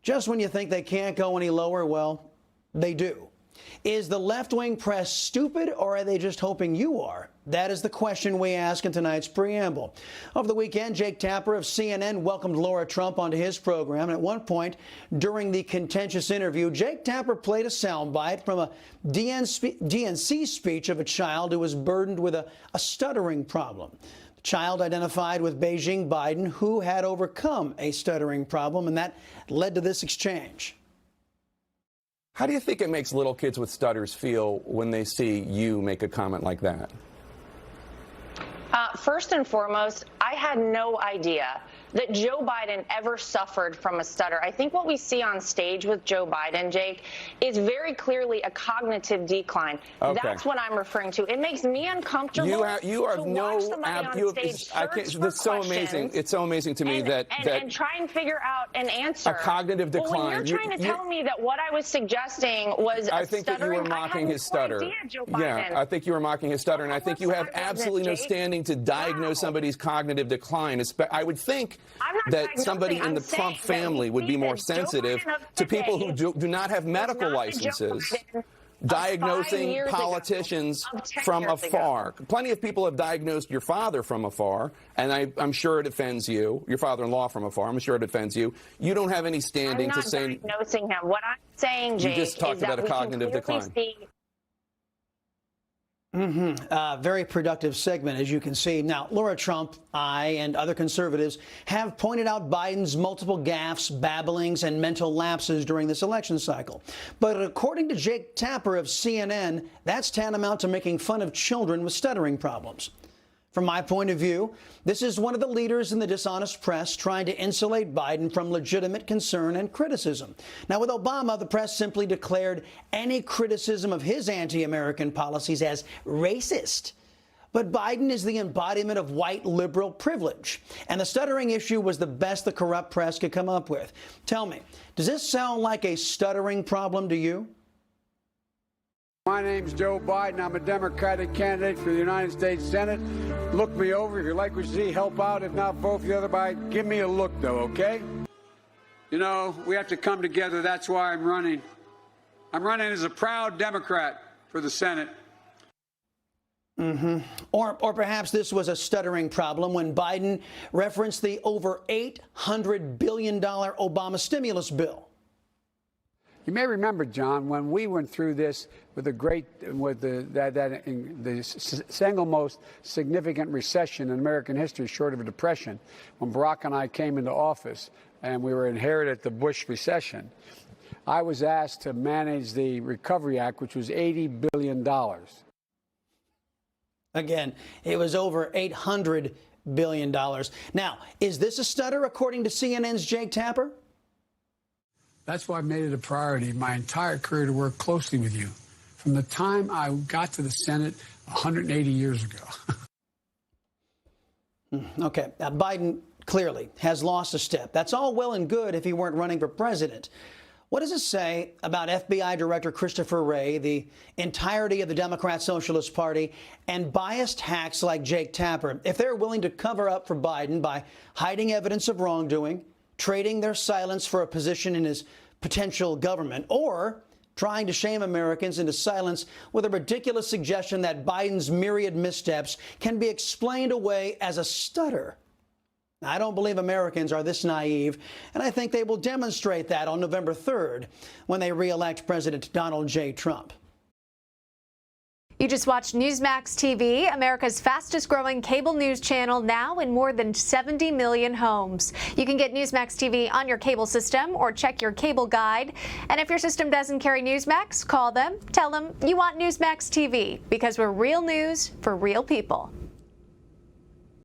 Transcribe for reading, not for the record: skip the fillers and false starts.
Just when you think they can't go any lower, well, they do. Is the left-wing press stupid, or are they just hoping you are? That is the question we ask in tonight's preamble. Over the weekend, Jake Tapper of CNN welcomed Laura Trump onto his program. And at one point during the contentious interview, Jake Tapper played a soundbite from a DNC speech of a child who was burdened with a stuttering problem. The child identified with Beijing Biden, who had overcome a stuttering problem, and that led to this exchange. How do you think it makes little kids with stutters feel when they see you make a comment like that? First and foremost, I had no idea that Joe Biden ever suffered from a stutter. I think what we see on stage with Joe Biden, Jake, is very clearly a cognitive decline. Okay. That's what I'm referring to. It makes me uncomfortable. You are to no. watch somebody on stage That's so amazing. It's so amazing to me that try and figure out an answer. A cognitive decline. Well, when you're trying to tell me that what I was suggesting was I think that you were mocking his stutter. Yeah, I think you were mocking his stutter, and I think you have absolutely no standing to diagnose somebody's cognitive decline. I would think that somebody in the Trump family would be more sensitive to people who do not have medical licenses diagnosing politicians from afar. Plenty of people have diagnosed your father from afar, and I'm sure it offends you. Your father-in-law from afar. I'm sure it offends you. You don't have any standing to say. I'm not diagnosing him. What I'm saying, Jake, you just talked about a cognitive decline. Very productive segment, as you can see. Now, Laura Trump, I, and other conservatives have pointed out Biden's multiple gaffes, babblings, and mental lapses during this election cycle. But according to Jake Tapper of CNN, that's tantamount to making fun of children with stuttering problems. From my point of view, this is one of the leaders in the dishonest press trying to insulate Biden from legitimate concern and criticism. Now, with Obama, the press simply declared any criticism of his anti-American policies as racist. But Biden is the embodiment of white liberal privilege, and the stuttering issue was the best the corrupt press could come up with. Tell me, does this sound like a stuttering problem to you? My name's Joe Biden. I'm a Democratic candidate for the United States Senate. Look me over. If you like what you see, help out. If not, vote for the other guy. Give me a look, though, okay? You know, we have to come together. That's why I'm running. I'm running as a proud Democrat for the Senate. Or perhaps this was a stuttering problem when Biden referenced the over $800 billion Obama stimulus bill. You may remember, John, when we went through this with the single most significant recession in American history, short of a depression, when Barack and I came into office and we were inherited the Bush recession, I was asked to manage the Recovery Act, which was $80 billion. Again, it was over $800 billion. Now, is this a stutter, according to CNN's Jake Tapper? That's why I've made it a priority my entire career to work closely with you from the time I got to the Senate 180 years ago. Okay. Now, Biden clearly has lost a step. That's all well and good if he weren't running for president. What does it say about FBI Director Christopher Wray, the entirety of the Democrat Socialist Party, and biased hacks like Jake Tapper if they're willing to cover up for Biden by hiding evidence of wrongdoing, trading their silence for a position in his potential government, or trying to shame Americans into silence with a ridiculous suggestion that Biden's myriad missteps can be explained away as a stutter? I don't believe Americans are this naive, and I think they will demonstrate that on November 3rd when they re-elect President Donald J. Trump. You just watched Newsmax TV, America's fastest growing cable news channel, now in more than 70 million homes. You can get Newsmax TV on your cable system or check your cable guide. And if your system doesn't carry Newsmax, call them, tell them you want Newsmax TV, because we're real news for real people.